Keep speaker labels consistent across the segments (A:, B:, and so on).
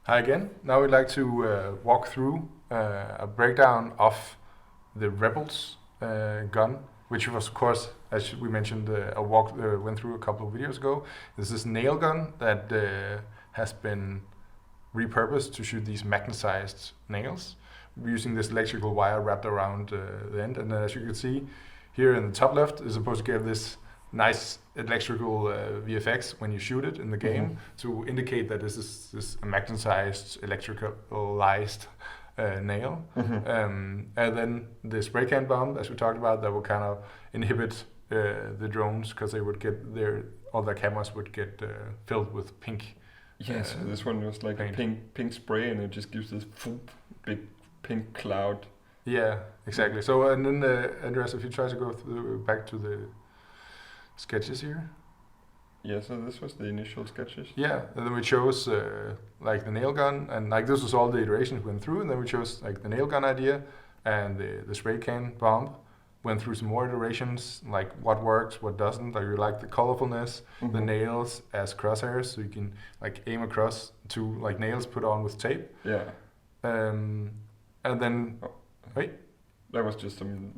A: Hi again. Now we'd like to walk through a breakdown of the Rebels gun, which was, of course, as we mentioned, went through a couple of videos ago. This is Nailgun that has been repurposed to shoot these magnetized nails using this electrical wire wrapped around the end. And as you can see here in the top left, is supposed to give this nice electrical VFX when you shoot it in the game to indicate that this is a magnetized, electricalized nail. And then the spray can bomb, as we talked about, that will kind of inhibit the drones because they would get all their cameras would get filled with pink.
B: Yes, this one was like
A: paint.
B: a pink spray, and it just gives this big pink cloud.
A: Yeah, exactly. So and then Andreas, if you try to go back to the sketches here.
B: Yeah, so this was the initial sketches.
A: Yeah, and then we chose like the nail gun, and like this was all the iterations we went through, and then we chose like the nail gun idea and the spray can bomb. Went through some more iterations, like what works, what doesn't. I really like the colorfulness, the nails as crosshairs, so you can like aim across to like nails put on with tape.
B: Yeah.
A: And then, wait.
B: That was just some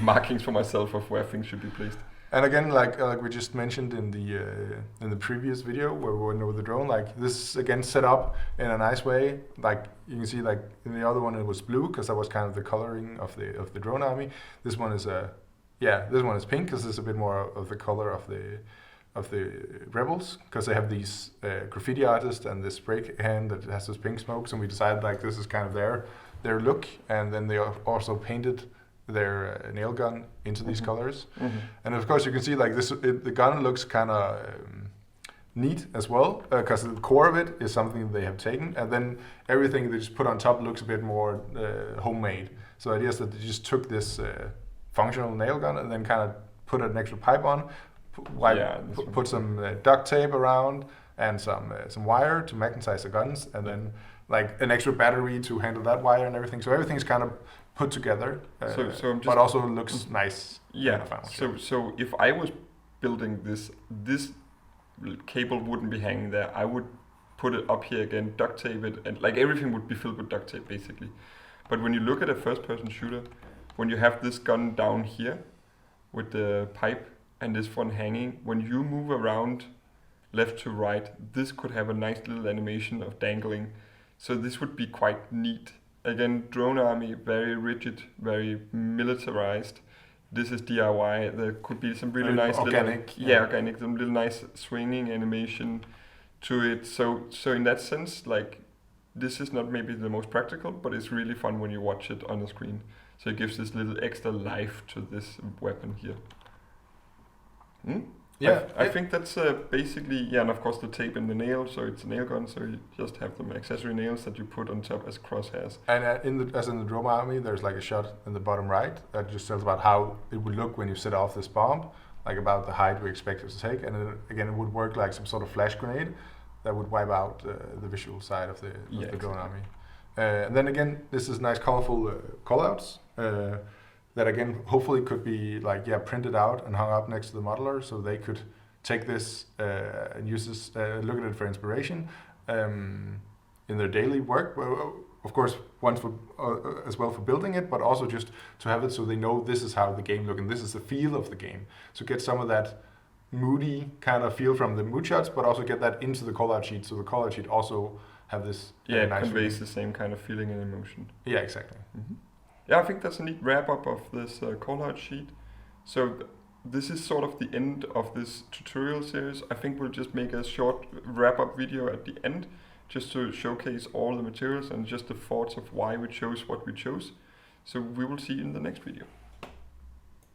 B: markings for myself of where things should be placed.
A: And again, like we just mentioned in the previous video where we went over the drone, like this is again set up in a nice way. Like you can see, like in the other one it was blue because that was kind of the coloring of the drone army. This one is this one is pink because it's a bit more of the color of the rebels because they have these graffiti artists and this spray can that has this pink smokes, and we decided like this is kind of their look, and then they also painted their nail gun into these colors. And of course you can see like this the gun looks kind of neat as well because the core of it is something they have taken, and then everything they just put on top looks a bit more homemade. So the idea is that they just took this functional nail gun and then kind of put an extra pipe on, put some duct tape around and some wire to magnetize the guns, and then like an extra battery to handle that wire and everything. So everything's kind of put together, but also looks nice.
B: Yeah. So if I was building this cable wouldn't be hanging there. I would put it up here again, duct tape it, and like everything would be filled with duct tape basically. But when you look at a first-person shooter, when you have this gun down here with the pipe and this one hanging, when you move around left to right, this could have a nice little animation of dangling. So this would be quite neat. Again, drone army, very rigid, very militarized. This is DIY. There could be some really nice
A: organic.
B: Organic, some little nice swinging animation to it. So in that sense, like this is not maybe the most practical, but it's really fun when you watch it on the screen. So it gives this little extra life to this weapon here.
A: Yeah,
B: I think that's basically, and of course the tape and the nail, so it's a nail gun, so you just have some accessory nails that you put on top as crosshairs. And
A: as in the drone army, there's like a shot in the bottom right that just tells about how it would look when you set off this bomb, like about the height we expect it to take, and again it would work like some sort of flash grenade that would wipe out the visual side of the drone army. And then again, this is nice colorful callouts. That again hopefully could be like printed out and hung up next to the modeler, so they could take this and use this, look at it for inspiration in their daily work. Of course, once for as well for building it, but also just to have it so they know this is how the game looks and this is the feel of the game. So get some of that moody kind of feel from the mood shots, but also get that into the callout sheet, so the callout sheet also have this.
B: It conveys the same kind of feeling and emotion.
A: Yeah, exactly.
B: Yeah, I think that's a neat wrap-up of this callout sheet. So this is sort of the end of this tutorial series. I think we'll just make a short wrap-up video at the end, just to showcase all the materials and just the thoughts of why we chose what we chose. So we will see you in the next video.